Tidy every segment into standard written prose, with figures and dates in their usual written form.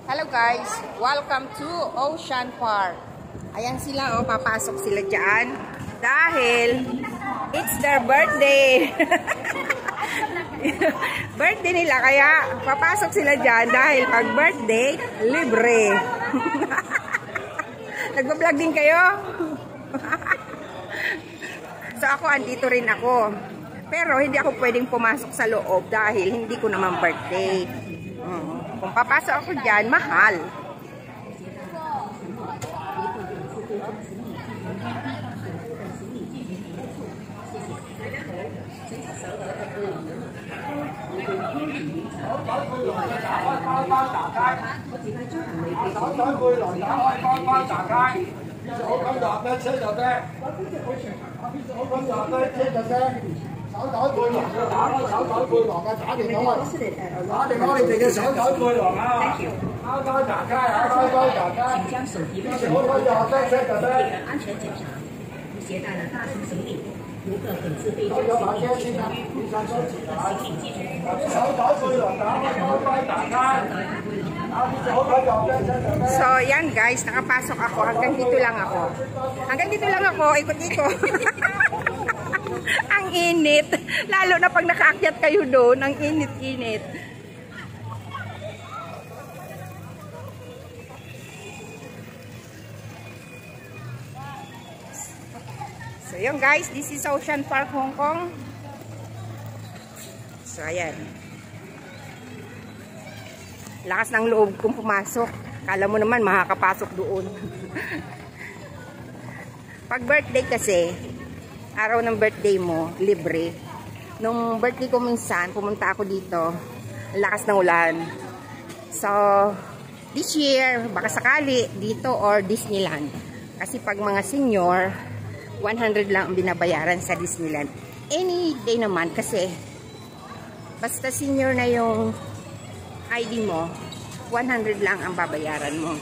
Hello guys, welcome to Ocean Park. Ayan sila, oh, papasok sila dyan dahil it's their birthday. Birthday nila, kaya papasok sila dyan dahil pag birthday, libre. Nagbablog din kayo? So ako, andito rin ako. Pero hindi ako pwedeng pumasok sa loob dahil hindi ko naman birthday. Kung papasok ako dyan, mahal. So, yan guys, nakapasok ako. Hanggang dito lang ako. Hanggang dito lang ako, ikot-ikot. Ang init. Lalo na pag nakaakyat kayo doon, ang init-init. So, yun guys, this is Ocean Park, Hong Kong. So, ayan. Lakas ng loob kong pumasok. Kala mo naman, makakapasok doon. Pag birthday kasi, araw ng birthday mo, libre. Nung birthday ko minsan, pumunta ako dito, lakas ng ulan. So, this year, baka sakali, dito or Disneyland. Kasi pag mga senior, 100 lang ang binabayaran sa Disneyland. Any day naman, kasi basta senior na yung ID mo, 100 lang ang babayaran mo.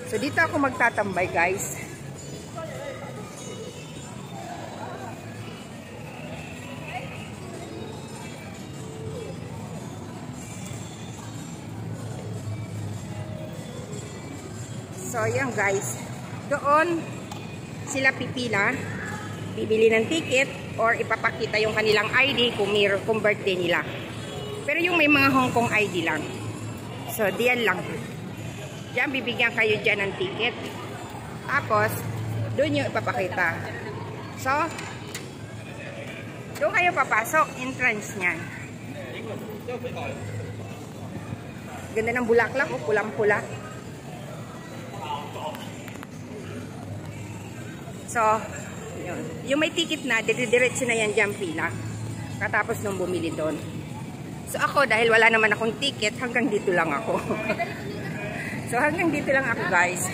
So, dito ako magtatambay, guys. So, yan guys. Doon, sila pipila, bibili ng ticket, or ipapakita yung kanilang ID kung birthday nila. Pero yung may mga Hong Kong ID lang. So, diyan lang. Diyan, bibigyan kayo dyan ng ticket. Tapos, doon yung ipapakita. So, doon kayo papasok, entrance niyan. Ganda ng bulaklak, o pulang-pula. So, yun. Yung may ticket na, diretso na yan dyan pila. Katapos nung bumili doon. So ako, dahil wala naman akong ticket, hanggang dito lang ako. So hanggang dito lang ako guys.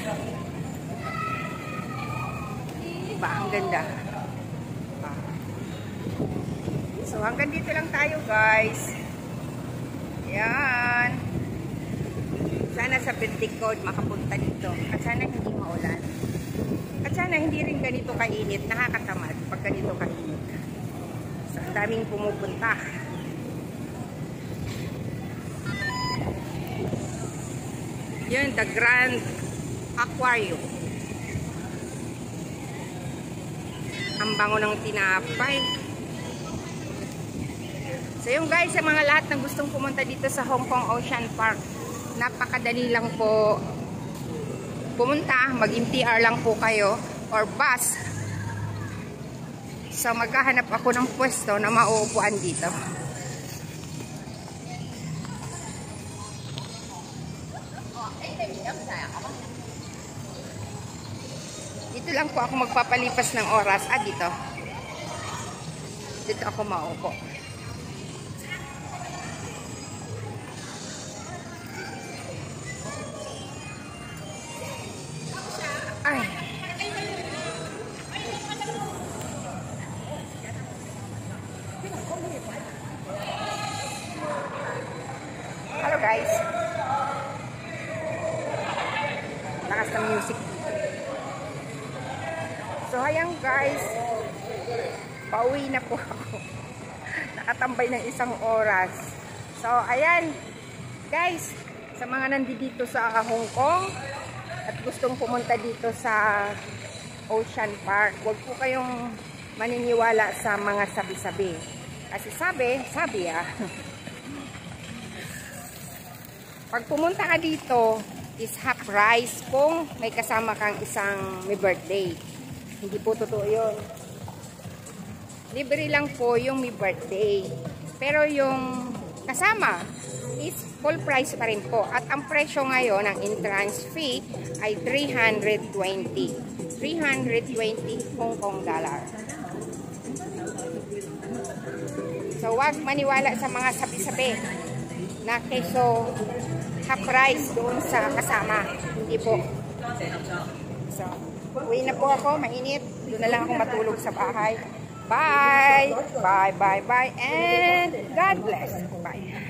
Diba? Ang ganda. Diba? So hanggang dito lang tayo guys. Yan. Sana sa Pentecost makapunta dito. At sana hindi maulan. At sana hindi rin ganito kainit. Nakakatamad pag ganito kainit. So ang daming pumupunta. Yun, the Grand Aquarium. Ang bango ng tinapay. So yun guys, sa mga lahat na gustong pumunta dito sa Hong Kong Ocean Park, napakadali lang po pumunta. Mag-MTR lang po kayo or bus. So maghahanap ako ng pwesto na mauupuan dito. Dito lang po ako magpapalipas ng oras. Dito. Dito ako maupo. Ay. Hello guys. Lakas ng music. So ayan guys, pauwi na po ako. Nakatambay ng isang oras. So ayan guys, Sa mga nandito sa Hong Kong at gustong pumunta dito sa Ocean Park, huwag po kayong maniniwala sa mga sabi-sabi. Kasi sabi pag pumunta ka dito is half price kung may kasama kang isang may birthday. Hindi po totoo yun. Libre lang po yung may birthday. Pero yung kasama is full price pa rin po. At ang presyo ngayon ng entrance fee ay 320 Hong Kong dollar. So wag maniwala sa mga sabi-sabi na keso half price doon sa kasama. Hindi po. So, uwi na po ako, mainit. Doon na lang ako matulog sa bahay. Bye! Bye, bye, bye, and God bless. Bye.